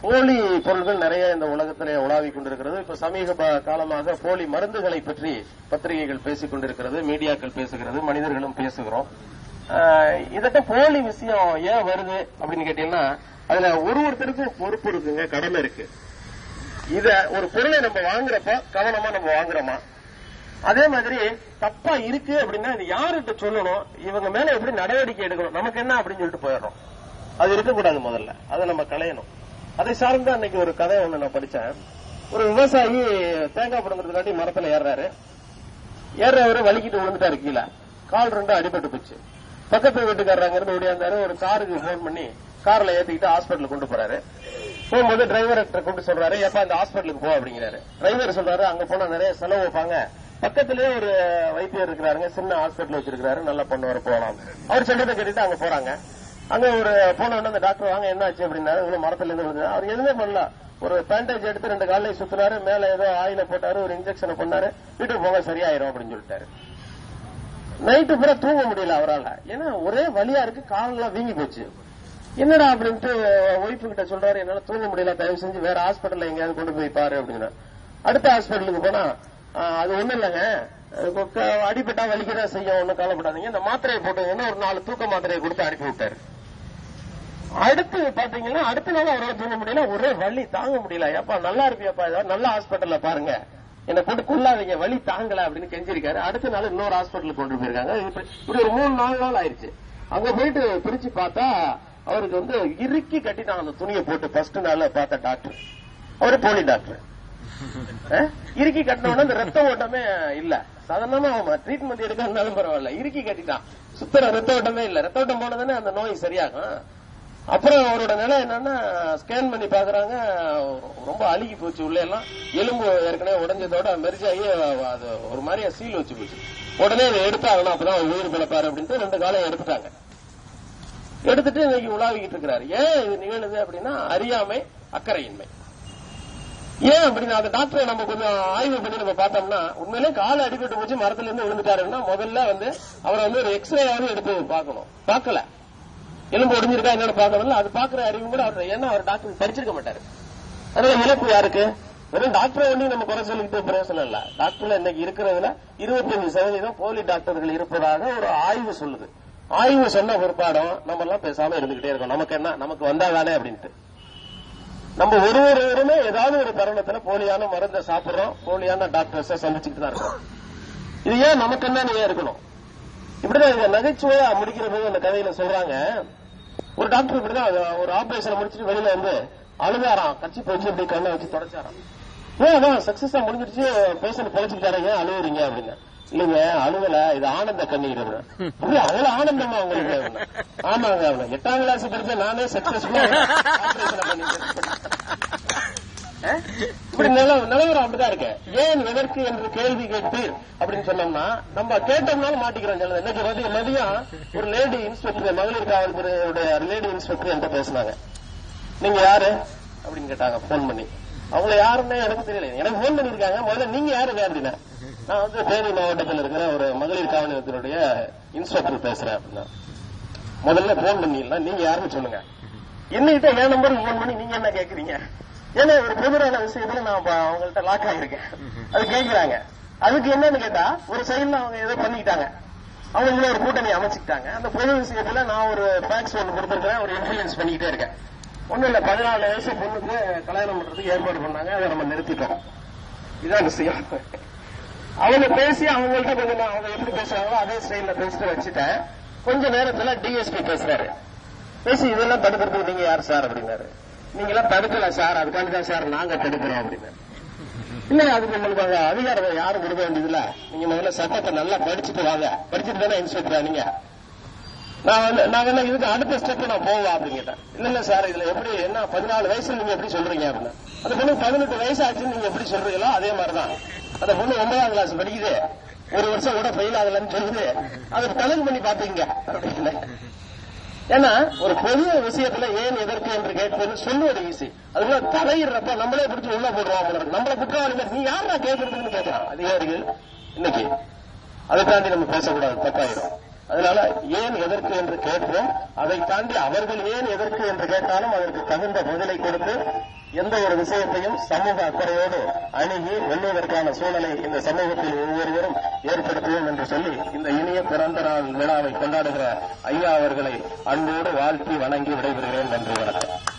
போலி பொருள்கள் நிறைய இந்த உலகத்திலே உலாவிக் கொண்டிருக்கிறது. இப்ப சமீப காலமாக போலி மருந்துகளை பற்றி பத்திரிகைகள் பேசிக் கொண்டிருக்கிறது, மீடியாக்கள் பேசுகிறது, மனிதர்களும் பேசுகிறோம். இதட்ட போலி விஷயம் ஏன் வருது அப்படின்னு கேட்டீங்கன்னா, அதுல ஒருத்தருக்கும் பொறுப்பு இருக்குங்க, கடமை இருக்கு. இத ஒரு பொருளை நம்ம வாங்குறப்ப கவனமா நம்ம வாங்குறோமா, அதே மாதிரி தப்பா இருக்கு அப்படின்னா இது யாருகிட்ட சொல்லணும், இவங்க மேல எப்படி நடவடிக்கை எடுக்கணும், நமக்கு என்ன அப்படின்னு சொல்லிட்டு போயிடுறோம். அது இருக்கக்கூடாது. முதல்ல அதை நம்ம களையணும். அதை சார்ந்து அன்னைக்கு ஒரு கதை ஒண்ணு நான் படிச்சேன். ஒரு விவசாயி தேங்காய் படுங்கிறதுக்காண்டி மரத்துல ஏறவரு வலிக்கிட்டு விழுந்துட்டாரு கீழே, கால் ரெண்டும் அடிபட்டு போச்சு. பக்கத்து வீட்டுக்காரங்க இருந்து ஓடியாந்தாரு. ஒரு காருக்கு போன் பண்ணி கார்ல ஏத்திக்கிட்டு ஹாஸ்பிட்டலுக்கு கொண்டு போறாரு. போகும்போது டிரைவர் கொண்டு சொல்றாரு, எப்ப அந்த ஹாஸ்பிட்டலுக்கு போ அப்படிங்கிறாரு. டிரைவர் சொல்றாரு, அங்க போனா நிறைய செலவு வைப்பாங்க, பக்கத்திலேயே ஒரு வைத்தியர் இருக்கிறாருங்க, சின்ன ஹாஸ்பிட்டல் வச்சிருக்காரு, நல்லா பண்ணுவாரு, போகலாம். அவர் சொல்றதை கேட்டுட்டு அங்க போறாங்க. அங்க ஒரு போன உடனே அந்த டாக்டர் வாங்க என்ன ஆச்சு அப்படின்னாரு. இவ்வளவு மரத்துல இருந்து விழுந்து அவர் எதுவுமே பண்ணல. ஒரு பேண்டேஜ் எடுத்து 2 காலையும் சுத்தினாரு, மேல ஏதோ ஆயில போட்டாரு, ஒரு இன்ஜெக்ஷனை பண்ணாரு, வீட்டுக்கு போக சரியாயிரும் அப்படின்னு சொல்லிட்டாரு. நைட்டு பூரா தூங்க முடியல அவரால். ஏன்னா ஒரே வலியா இருக்கு, காலெல்லாம் வீங்கி போச்சு. என்னடா அப்படின்ட்டு ஒய்ஃபு கிட்ட சொல்றாரு, என்னால தூங்க முடியல, தயவு செஞ்சு வேற ஹாஸ்பிட்டல்ல எங்கேயாவது கொண்டு போய் பாரு அப்படின்னா. அடுத்த ஹாஸ்பிட்டலுக்கு போனா அது ஒண்ணும் இல்லைங்க, அடிபட்டா வலிக்கதான் செய்யும், ஒன்னும் கவலைப்படாதீங்க, இந்த மாத்திரையை போட்டுங்கன்னா ஒரு 4 தூக்க மாத்திரையை கொடுத்து அனுப்பி விட்டாரு. அடுத்து பாத்தீங்கன்னா அடுத்த நாள் அவரால் தூங்க முடியல, ஒரே வலி தாங்க முடியல. ஏப்பா நல்லா இருப்பியாப்பா, ஏதாவது நல்ல ஹாஸ்பிட்டல்ல பாருங்க, என்ன போட்டு கொள்ளாதீங்க, வலி தாங்கல அப்படின்னு கெஞ்சிருக்காரு. அடுத்த நாள் இன்னொரு ஹாஸ்பிட்டலுக்கு கொண்டு போயிருக்காங்க. இப்படி ஒரு 3-4 நாள் ஆயிடுச்சு. அங்க போயிட்டு பிரிச்சு பார்த்தா அவருக்கு வந்து இறுக்கி கட்டிட்டாங்க அந்த துணியை போட்டு. ஃபர்ஸ்ட் நாள் பார்த்த டாக்டர் அவரு போலி டாக்டர். இறுக்கி கட்டினோட அந்த ரத்த ஓட்டமே இல்ல. சாதாரணமா அவன் ட்ரீட்மெண்ட் எடுக்காதனாலும் பரவாயில்ல, இறுக்கி கட்டிட்டான். சுத்தர ரத்த ஓட்டமே இல்ல. ரத்த ஓட்டம் போனதானே அந்த நோய் சரியாகும். அப்புறம் அவரோட நிலை என்னன்னா, ஸ்கேன் பண்ணி பாக்குறாங்க, ரொம்ப அழுகி போச்சு, உள்ள எல்லாம் எலும்பு ஏற்கனவே உடஞ்சதோட மெரிஜாயி அது ஒரு மாதிரியா சீல் வச்சு போச்சு. உடனே இதை எடுத்தாகணும், அப்பதான் உயிர் பிழைப்பாரு அப்படின்ட்டு 2 காலம் எடுத்துட்டாங்க. எடுத்துட்டு இன்னைக்கு உலாவிக்கிட்டு இருக்கிறாரு. ஏன் இது நிகழுது அப்படின்னா, அறியாமை, அக்கறையின்மை. ஏன் அப்படின்னா, அந்த டாக்டரை நம்ம கொஞ்சம் ஆய்வு பண்ணி நம்ம பார்த்தோம்னா, உண்மையிலே கால அடிபட்டு போச்சு, மரத்துல இருந்து விழுந்துட்டாருன்னா முதல்ல வந்து அவரை வந்து ஒரு எக்ஸ்ரேயாவது எடுத்து பார்க்கணும். பார்க்கல, எலும்பு ஒடிஞ்சிருக்கா என்னன்னு பார்க்கணும்ல, அது பாக்குற அறிவு கூட அவர், ஏன்னா அவர் டாக்டர் படிச்சிருக்க மாட்டாரு. அதனால இழப்பு யாருக்கு? வெறும் டாக்டரை ஒண்ணு நம்ம குறை சொல்லிக்கிட்டு பிரயோசனம் இல்ல. டாக்டர்ல இன்னைக்கு இருக்கிறதுல 25% போலி டாக்டர்கள் இருப்பதாக ஒரு ஆய்வு சொல்லுது. ஆய்வு சொன்ன பிற்பாடும் நம்ம எல்லாம் பேசாம இருந்துகிட்டே இருக்கோம். நமக்கு என்ன, நமக்கு வந்தாதானே அப்படின்ட்டு. நம்ம ஒருவருமே ஏதாவது ஒரு தருணத்துல போலியான மருந்தை சாப்பிடுறோம், போலியான டாக்டர்ஸ சந்திச்சுக்கிட்டு தான் இருக்கோம். இது ஏன் நமக்கு என்ன ஏன் இருக்கணும்? இப்படிதான் இதை நகைச்சுவையா முடிக்கிறது அந்த கதையில சொல்றாங்க. ஒரு டாக்டர் இப்படிதான் ஒரு ஆபரேஷன் முடிச்சுட்டு வெளியில வந்து அழுதாராம், கட்சி போச்சு இப்படி கண்ணை வச்சு தொடச்சாராம். ஏன் அதான் சக்சஸா முடிஞ்சிருச்சு, பேஷண்ட் பொழைச்சுக்கிட்டாரு, ஏன் அழுவுறீங்க அப்படின்னு. இல்லைங்க அழுவல, இது ஆனந்த கண்ணீர். அவ்வளவு ஆனந்தமா உங்களுக்கு? ஆமாங்க, 8ஆம் கிளாஸ் படிச்ச நானே சக்சஸ்ஃபுல்லா ஆபரேஷன் பண்ணிட்டேன். இப்படி நிலவரம் அப்படிதான் இருக்கு. ஏன் எதற்கு என்று கேள்வி கேட்டு அப்படின்னு சொன்னோம்னா நம்ம கேட்டோம்னாலும் மாட்டிக்கிறோம். இன்னைக்கு மதியம் ஒரு லேடி இன்ஸ்பெக்டர், மகளிர் காவல்துறையுடைய லேடி இன்ஸ்பெக்டர் என்கிட்ட பேசினாங்க. நீங்க யாரு அப்படின்னு கேட்டாங்க போன் பண்ணி. அவங்கள யாருன்னு எனக்கு தெரியல, எனக்கு போன் பண்ணிருக்காங்க. முதல்ல நீங்க யாருங்க அப்படின்னா, நான் வந்து தேனி மாவட்டத்தில் இருக்கிற ஒரு மகளிர் காவல்துறையுடைய இன்ஸ்பெக்டர் பேசுறேன் அப்படின்னா. முதல்ல போன் பண்ணிடலாம், நீங்க யாருன்னு சொல்லுங்க. என்னகிட்ட என் நம்பருக்கு போன் பண்ணி நீங்க என்ன கேக்குறீங்க? ஏன்னா ஒரு பொதுவான விஷயத்துல நான் அவங்கள்ட்ட லாக் ஆகிருக்கேன். அது கேட்கிறாங்க. அதுக்கு என்னன்னு கேட்டா, ஒரு சைடுல அவங்க ஏதோ பண்ணிக்கிட்டாங்க, அவங்கள ஒரு கூட்டணி அமைச்சுக்கிட்டாங்க. அந்த பொது விஷயத்துல நான் ஒரு பேக்ஸ் ஒன்று கொடுத்துருக்கேன், ஒரு இன்ஃபுளுன்ஸ் பண்ணிக்கிட்டே இருக்கேன். ஒண்ணும் இல்ல, 14 வயசு பொண்ணுக்கு கல்யாணம் பண்றதுக்கு ஏற்பாடு பண்ணாங்க, அதை நம்ம நிறுத்திட்டோம். இதுதான் விஷயம். அவங்க பேசி அவங்கள்ட்ட கொஞ்சம் அவங்க எப்படி பேசுறாங்களோ அதே ஸ்டைல பேசிட்டு வச்சுட்டேன். கொஞ்ச நேரத்துல டிஎஸ்பி பேசுறாரு. பேசி இதெல்லாம் தடுக்கிறதுக்கு நீங்க யார் சார் அப்படின்னாரு. நீங்க எல்லாம் தடுக்கல சார், அதுக்காண்டிதான் சார் நாங்க தடுக்கிறோம் அப்படின்னு. இல்ல, அதுக்கு உங்களுக்கு அதிகாரம் யாரும் கொடுக்க வேண்டியதுல, நீங்க முதல்ல சட்டத்தை நல்லா படிச்சுட்டு வாங்க, படிச்சுட்டு தானே இன்ஸ்பெக்டரா நீங்க, நான் என்ன இதுக்கு அடுத்த ஸ்டெப் நான் போவா அப்படின்னு கேட்டேன். இல்ல சார், இதுல எப்படி என்ன 14 வயசுல நீங்க எப்படி சொல்றீங்க அப்படின்னா, அந்த பொண்ணு 18 வயசு ஆச்சுன்னு நீங்க எப்படி சொல்றீங்களோ அதே மாதிரிதான் அந்த பொண்ணு 9ஆம் கிளாஸ் படிக்குது, 1 வருஷம் கூட ஃபெயில் ஆகலன்னு சொல்லுது, அதை கணக்கு பண்ணி பாத்தீங்க அப்படின்னு. ஏன்னா ஒரு பொது விஷயத்துல ஏன் எதற்கு என்று கேட்பது சொல்லுவது ஈஸி. அதுக்குள்ள தலையிடுறப்ப நம்மளே பிடிச்சி உள்ள போடுவாங்க, நம்மளை குற்றவாளிகள் நீ யாரா கேட்கறதுன்னு கேட்கலாம் அதிகாரிகள் இன்னைக்கு. அதை தாண்டி நம்ம பேசக்கூடாது, தப்பாயிரும். அதனால ஏன் எதற்கு என்று கேட்போம், அதை தாண்டி அவர்கள் ஏன் எதற்கு என்று கேட்டாலும் அதற்கு தகுந்த பதிலை கொடுத்து எந்த ஒரு விஷயத்தையும் சமூக அக்கறையோடு அணுகி வெல்வதற்கான சூழலை இந்த சமூகத்தில் ஒவ்வொருவரும் ஏற்படுத்துவோம் என்று சொல்லி இந்த இனிய பிறந்த நாள் விழாவை கொண்டாடுகிற ஐயா அவர்களை அன்போடு வாழ்த்தி வணங்கி விடைபெறுகிறேன். நன்றி, வணக்கம்.